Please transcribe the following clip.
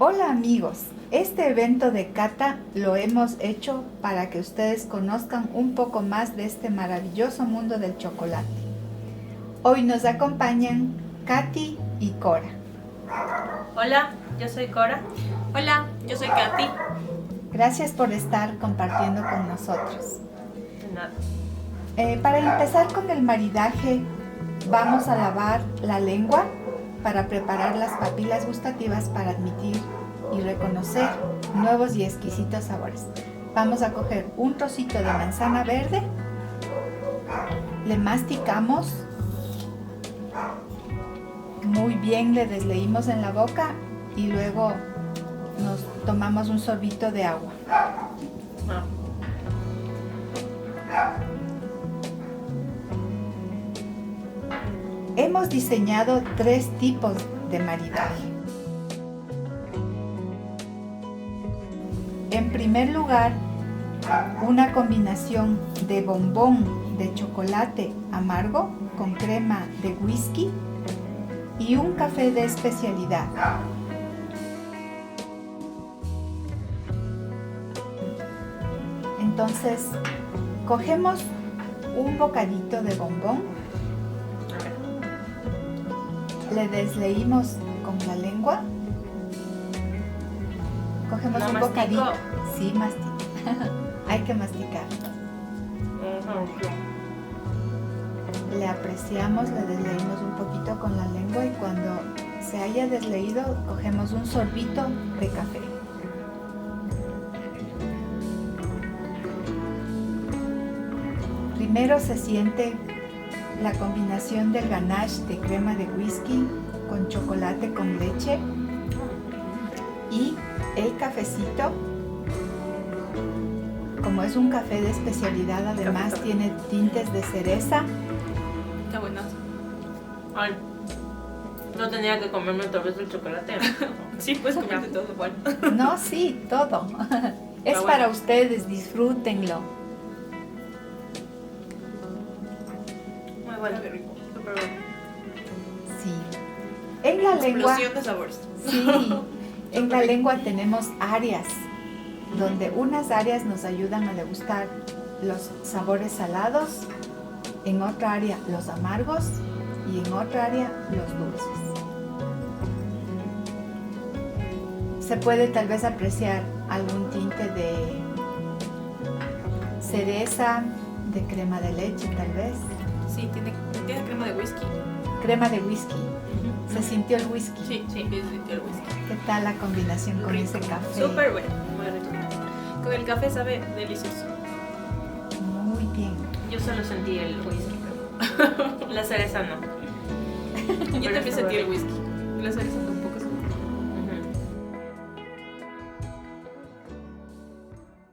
Hola amigos, este evento de cata lo hemos hecho para que ustedes conozcan un poco más de este maravilloso mundo del chocolate. Hoy nos acompañan Katy y Cora. Hola, yo soy Cora. Hola, yo soy Katy. Gracias por estar compartiendo con nosotros. De nada. Para empezar con el maridaje, vamos a lavar la lengua para preparar las papilas gustativas para admitir y reconocer nuevos y exquisitos sabores. Vamos a coger un trocito de manzana verde, le masticamos, muy bien le desleímos en la boca y luego nos tomamos un sorbito de agua. Hemos diseñado 3 tipos de maridaje. En primer lugar, una combinación de bombón de chocolate amargo con crema de whisky y un café de especialidad. Entonces, cogemos un bocadito de bombón, le desleímos con la lengua, cogemos ¿No un mastico? bocadito, sí, mastica, hay que masticar, le apreciamos, le desleímos un poquito con la lengua y cuando se haya desleído cogemos un sorbito de café. Primero se siente la combinación del ganache de crema de whisky con chocolate con leche y el cafecito. Como es un café de especialidad, además tiene tintes de cereza. Está buenazo. Ay, no tenía que comerme otra vez el chocolate. Sí, puedes comerte todo igual. No, sí, todo. Es bueno. para ustedes, disfrútenlo. Muy bueno. Qué rico. Súper bueno. Sí. En la lengua, Explosión de sabores. sí, en la lengua tenemos áreas, donde unas áreas nos ayudan a degustar los sabores salados, en otra área los amargos y en otra área los dulces. Se puede tal vez apreciar algún tinte de cereza, de crema de leche tal vez, Sí, tiene crema de whisky. crema de whisky. ¿Se sintió el whisky? Sí, sí, sí, el whisky. ¿Qué tal la combinación con ese café? Súper bueno. Muy rico. Con el café sabe delicioso. Muy bien. Yo solo sentí el whisky, pero la cereza no. Yo también sentí el whisky. La cereza no.